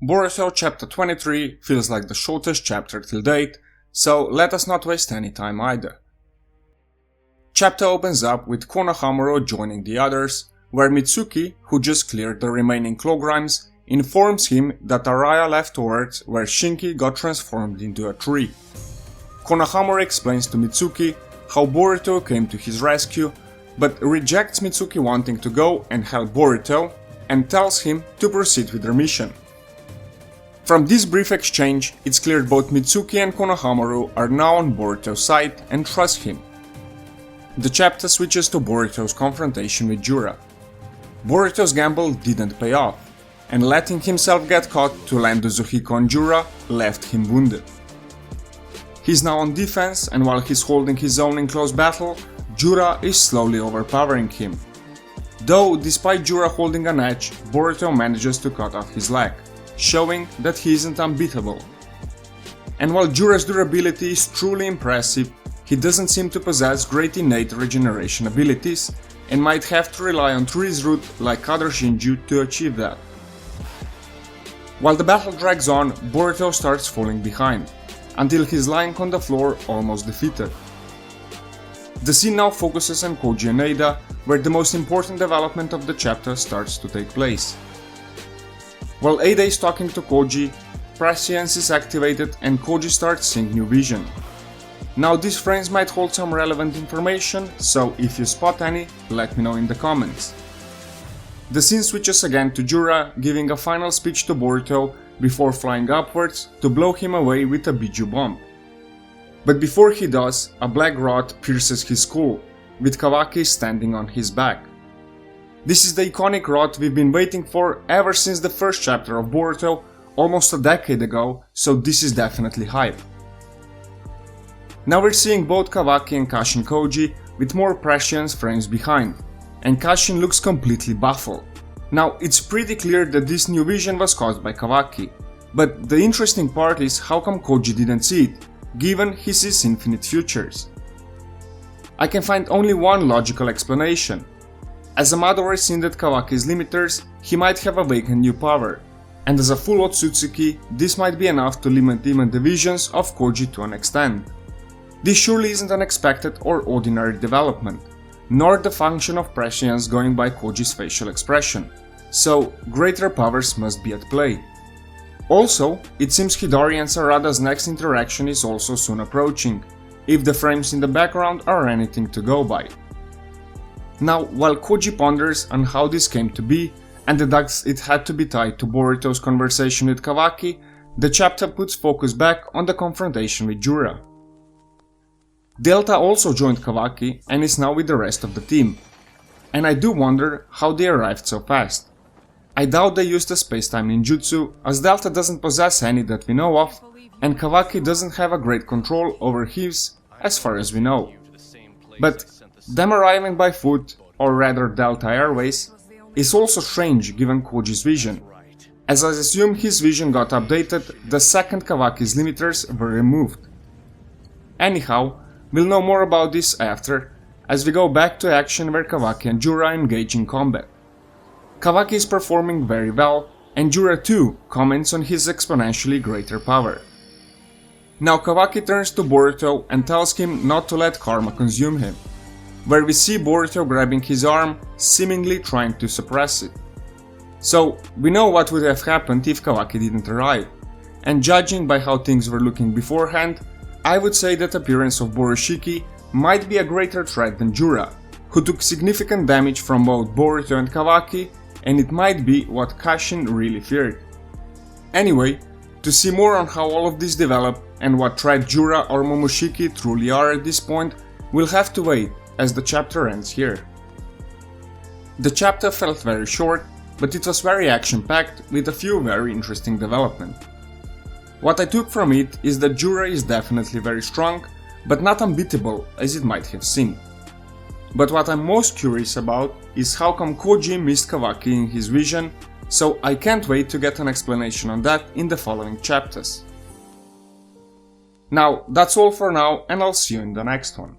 Boruto chapter 23 feels like the shortest chapter till date, so let us not waste any time either. Chapter opens up with Konohamaru joining the others, where Mitsuki, who just cleared the remaining claw grimes, informs him that Araya left towards where Shinki got transformed into a tree. Konohamaru explains to Mitsuki how Boruto came to his rescue, but rejects Mitsuki wanting to go and help Boruto, and tells him to proceed with their mission. From this brief exchange, it's clear both Mitsuki and Konohamaru are now on Boruto's side and trust him. The chapter switches to Boruto's confrontation with Jura. Boruto's gamble didn't pay off, and letting himself get caught to land the Zuhiko on Jura left him wounded. He's now on defense, and while he's holding his own in close battle, Jura is slowly overpowering him. Though, despite Jura holding an edge, Boruto manages to cut off his leg, showing that he isn't unbeatable. And while Jura's durability is truly impressive, he doesn't seem to possess great innate regeneration abilities, and might have to rely on trees root like other Shinju to achieve that. While the battle drags on, Boruto starts falling behind, until he's lying on the floor almost defeated. The scene now focuses on Koji and Ada, where the most important development of the chapter starts to take place. While Ada is talking to Koji, prescience is activated and Koji starts seeing new vision. Now these frames might hold some relevant information, so if you spot any, let me know in the comments. The scene switches again to Jura giving a final speech to Boruto before flying upwards to blow him away with a Biju bomb. But before he does, a black rod pierces his skull, with Kawaki standing on his back. This is the iconic rod we've been waiting for ever since the first chapter of Boruto, almost a decade ago, so this is definitely hype. Now we're seeing both Kawaki and Kashin Koji with more prescience frames behind, and Kashin looks completely baffled. Now it's pretty clear that this new vision was caused by Kawaki, but the interesting part is how come Koji didn't see it, given he sees infinite futures. I can find only one logical explanation. As a Madara seen that Kawaki's limiters, he might have awakened new power, and as a full Otsutsuki, this might be enough to limit even the visions of Koji to an extent. This surely isn't an unexpected or ordinary development, nor the function of prescience going by Koji's facial expression, so greater powers must be at play. Also, it seems Hidari and Sarada's next interaction is also soon approaching, if the frames in the background are anything to go by. Now, while Koji ponders on how this came to be, and deducts it had to be tied to Boruto's conversation with Kawaki, the chapter puts focus back on the confrontation with Jura. Delta also joined Kawaki and is now with the rest of the team, and I do wonder how they arrived so fast. I doubt they used a space-time ninjutsu, as Delta doesn't possess any that we know of, and Kawaki doesn't have a great control over his, as far as we know. But them arriving by foot, or rather Delta Airways, is also strange given Koji's vision, as I assume his vision got updated the second Kawaki's limiters were removed. Anyhow, we'll know more about this after, as we go back to action where Kawaki and Jura engage in combat. Kawaki is performing very well, and Jura too comments on his exponentially greater power. Now Kawaki turns to Boruto and tells him not to let karma consume him, where we see Boruto grabbing his arm, seemingly trying to suppress it. So we know what would have happened if Kawaki didn't arrive, and judging by how things were looking beforehand, I would say that appearance of Boroshiki might be a greater threat than Jura, who took significant damage from both Boruto and Kawaki, and it might be what Kashin really feared. Anyway, to see more on how all of this developed and what threat Jura or Momoshiki truly are at this point, we'll have to wait, as the chapter ends here. The chapter felt very short, but it was very action-packed with a few very interesting developments. What I took from it is that Jura is definitely very strong, but not unbeatable as it might have seemed. But what I'm most curious about is how come Koji missed Kawaki in his vision, so I can't wait to get an explanation on that in the following chapters. Now, that's all for now, and I'll see you in the next one.